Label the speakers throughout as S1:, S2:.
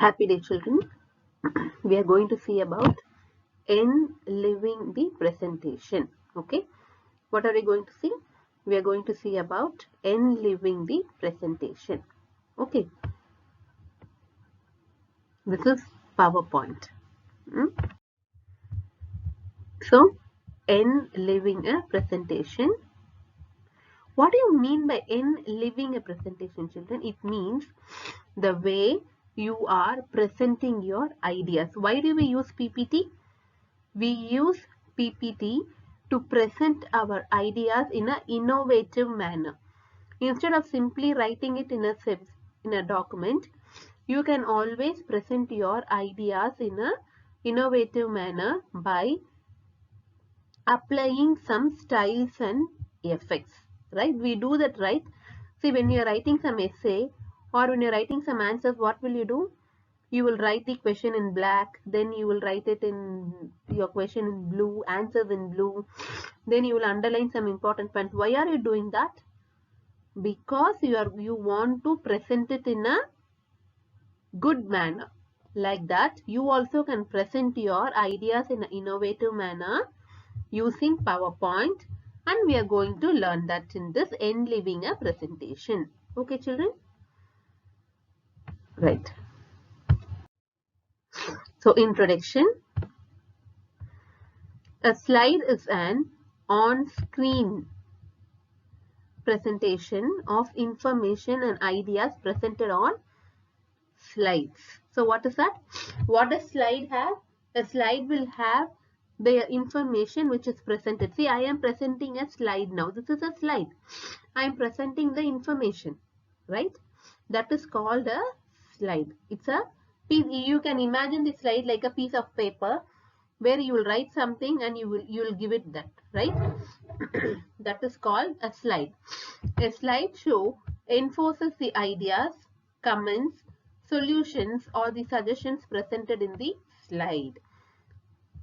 S1: Happy day, children. We are going to see about enliving the presentation. Okay, what are we going to see? We are going to see about enliving the presentation. Okay, this is PowerPoint. Hmm? So, enliving a presentation. What do you mean by enliving a presentation, children? It means the way you are presenting your ideas. Why do we use PPT? We use PPT to present our ideas in an innovative manner. Instead of simply writing it in a document, you can always present your ideas in an innovative manner by applying some styles and effects. Right? We do that, right? See, when you are writing some essay or when you're writing some answers, what will you do? You will write the question in black, then you will write it in your question in blue, answers in blue, then you will underline some important points. Why are you doing that? Because you want to present it in a good manner. Like that, you also can present your ideas in an innovative manner using PowerPoint, and we are going to learn that in this enliving a presentation. Okay, children? Right. So, introduction. A slide is an on-screen presentation of information and ideas presented on slides. So what is that? What does slide have? A slide will have the information which is presented. See, I am presenting a slide now. This is a slide. I am presenting the information, right? That is called a slide. It's a piece. You can imagine the slide like a piece of paper where you will write something and you will give it that, right? That is called a slide. A slideshow enforces the ideas, comments, solutions or the suggestions presented in the slide.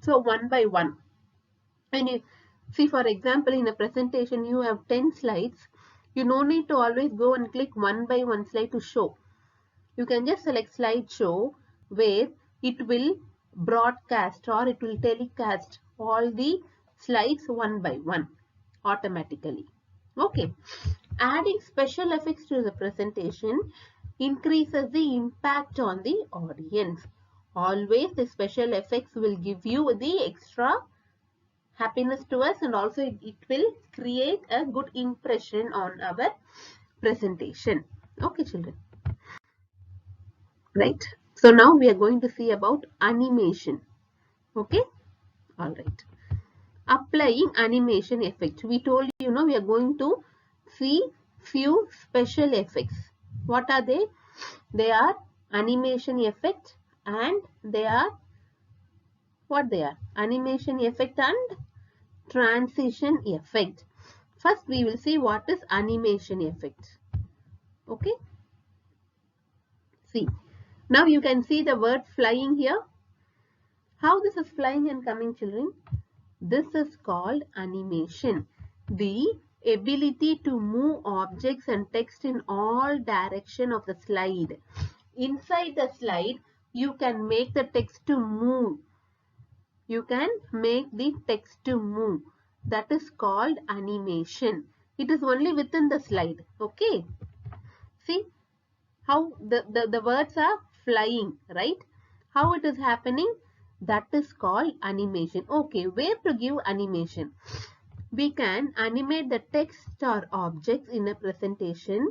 S1: So one by one. And you see, for example, in a presentation you have 10 slides. You no need to always go and click one by one slide to show. You can just select slideshow where it will broadcast or it will telecast all the slides one by one automatically. Okay. Adding special effects to the presentation increases the impact on the audience. Always the special effects will give you the extra happiness to us, and also it will create a good impression on our presentation. Okay, children. Right. So now we are going to see about animation. Okay. All right. Applying animation effect. We told you, we are going to see few special effects. What are they? They are animation effect, and they are what they are? Animation effect and transition effect. First we will see what is animation effect. Okay. See. Now you can see the word flying here. How this is flying and coming, children? This is called animation. The ability to move objects and text in all direction of the slide. Inside the slide, you can make the text to move. You can make the text to move. That is called animation. It is only within the slide. Okay. See how the words are flying, right? How it is happening? That is called animation. Okay, where to give animation? We can animate the text or objects in a presentation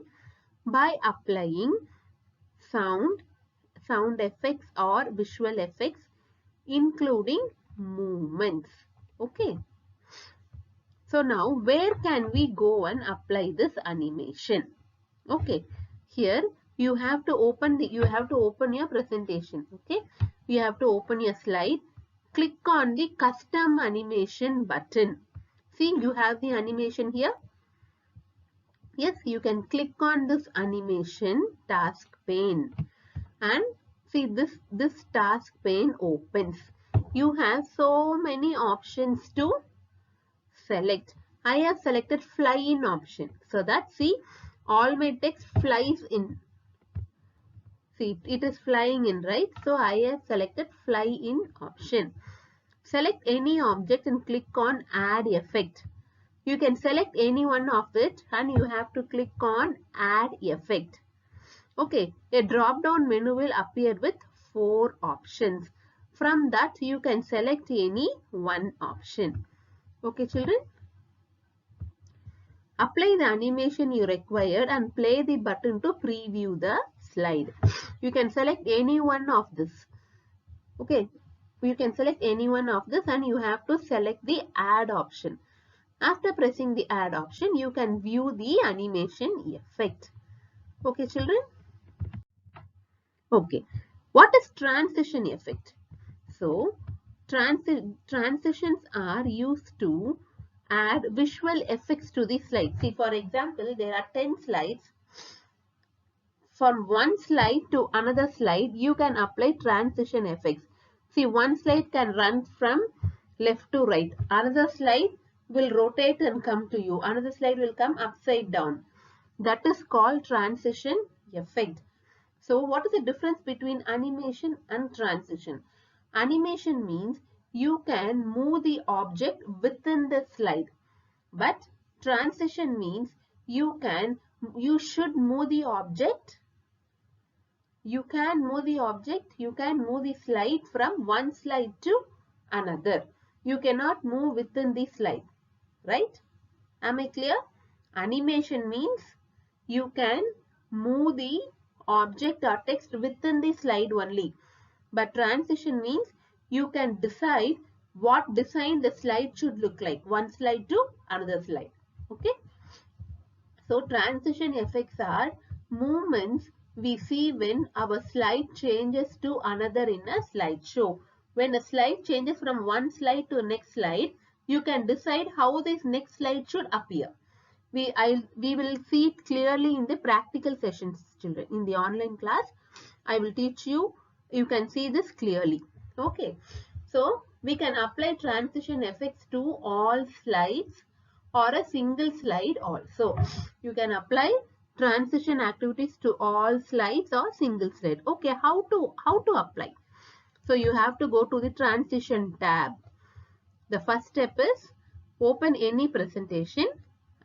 S1: by applying sound effects or visual effects, including movements. Okay. So now where can we go and apply this animation? Okay. Here you have to open your presentation. Okay. You have to open your slide. Click on the custom animation button. See, you have the animation here. Yes, you can click on this animation task pane, and see this task pane opens. You have so many options to select. I have selected fly in option, so that see all my text flies in. See, it is flying in, right? So I have selected fly in option. Select any object and click on add effect. You can select any one of it and you have to click on add effect. Okay, a drop down menu will appear with 4 options. From that you can select any one option. Okay children. Apply the animation you required and play the button to preview the slide. You can select any one of this. Okay, you can select any one of this and you have to select the add option. After pressing the add option, you can view the animation effect. Okay children. Okay, what is transition effect? So, transitions are used to add visual effects to the slide. See, for example, there are 10 slides. From one slide to another slide, you can apply transition effects. See, one slide can run from left to right. Another slide will rotate and come to you. Another slide will come upside down. That is called transition effect. So what is the difference between animation and transition? Animation means you can move the object within the slide. But transition means you should move the object. You can move the slide from one slide to another. You cannot move within the slide. Right? Am I clear? Animation means you can move the object or text within the slide only. But transition means you can decide what design the slide should look like. One slide to another slide. Okay. So transition effects are movements we see when our slide changes to another in a slideshow. When a slide changes from one slide to the next slide, you can decide how this next slide should appear. We will see it clearly in the practical sessions, children. In the online class, I will teach you. You can see this clearly. Okay. So we can apply transition effects to all slides or a single slide also. You can apply transition activities to all slides or single slide. Okay, how to apply? So you have to go to the transition tab. The first step is open any presentation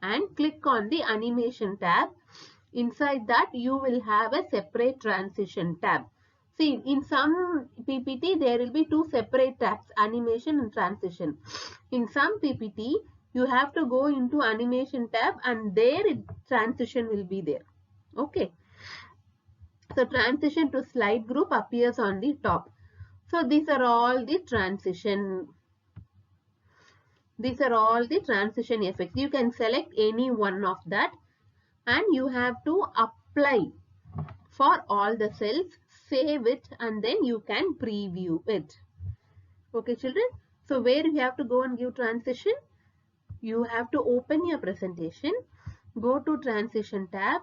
S1: and click on the animation tab. Inside that you will have a separate transition tab. See, in some PPT there will be two separate tabs, animation and transition. In some PPT you have to go into animation tab and there transition will be there. Okay. So transition to slide group appears on the top. So these are all the transition effects. You can select any one of that and you have to apply for all the cells, save it and then you can preview it. Okay children, so where you have to go and give transition? You have to open your presentation, go to transition tab,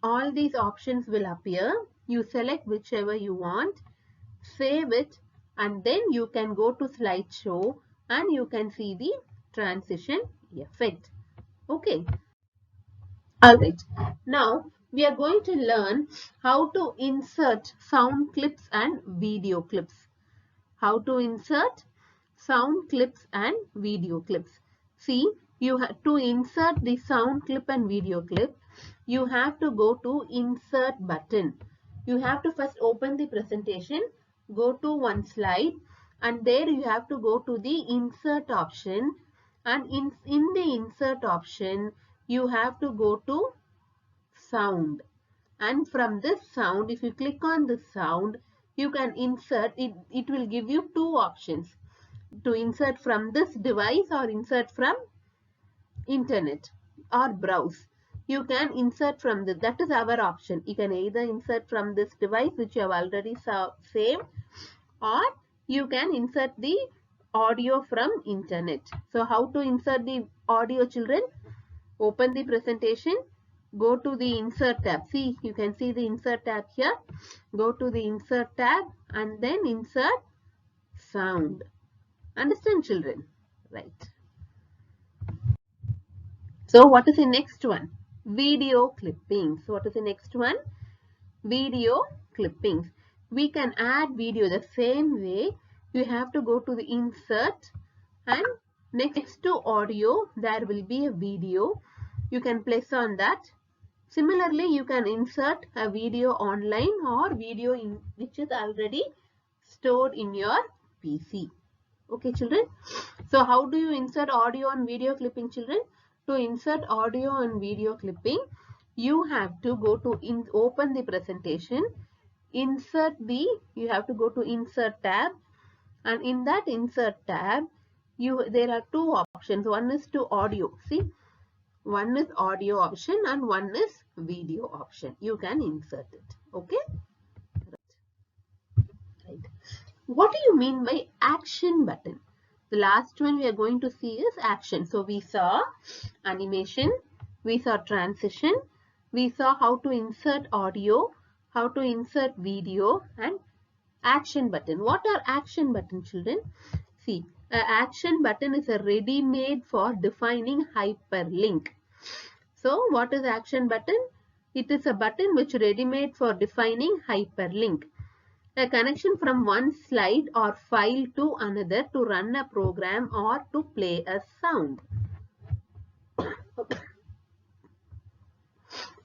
S1: all these options will appear. You select whichever you want, save it and then you can go to slideshow and you can see the transition effect. Okay. Alright, now we are going to learn how to insert sound clips and video clips. How to insert sound clips and video clips. See, you have to insert the sound clip and video clip. You have to go to insert button. You have to first open the presentation, go to one slide and there you have to go to the insert option and in the insert option you have to go to sound and from this sound, if you click on the sound, you can insert it. It will give you two options to insert from this device or insert from internet or browse. You can insert from this. That is our option. You can either insert from this device which you have already saved or you can insert the audio from internet. So how to insert the audio, children? Open the presentation, go to the insert tab. See, you can see the insert tab here. Go to the insert tab and then insert sound. Understand, children? Right. So what is the next one? Video clipping. So what is the next one? Video clippings. We can add video the same way. You have to go to the insert, and next to audio there will be a video. You can place on that. Similarly, you can insert a video online or video which is already stored in your PC. Okay, children. So how do you insert audio and video clipping, children? To insert audio and video clipping, you have to go to open the presentation, you have to go to insert tab, and in that insert tab, there are two options. One is to audio. See, one is audio option and one is video option. You can insert it. Okay. Right. What do you mean by action button? The last one we are going to see is action. So we saw animation, we saw transition, we saw how to insert audio, how to insert video, and action button. What are action button, children? See, an action button is a ready-made for defining hyperlink. So what is action button? It is a button which ready-made for defining hyperlink. A connection from one slide or file to another to run a program or to play a sound.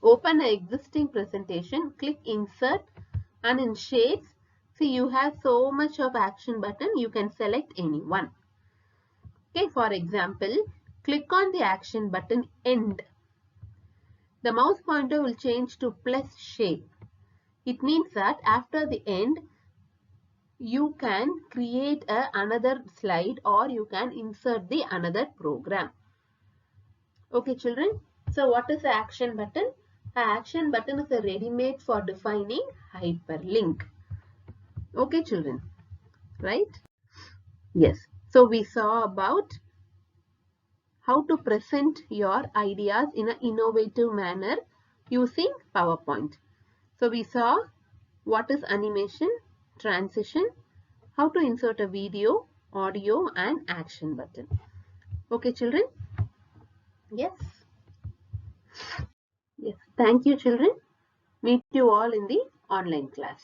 S1: Open an existing presentation, click insert, and in shades, see you have so much of action button, you can select any one. Okay, for example, click on the action button end. The mouse pointer will change to plus shape. It means that after the end, you can create another slide or you can insert the another program. Okay, children. So what is the action button? The action button is a ready-made for defining hyperlink. Okay, children. Right? Yes. So we saw about how to present your ideas in an innovative manner using PowerPoint. So we saw what is animation, transition, how to insert a video, audio, and action button. Okay, children? Yes. Yes. Thank you, children. Meet you all in the online class.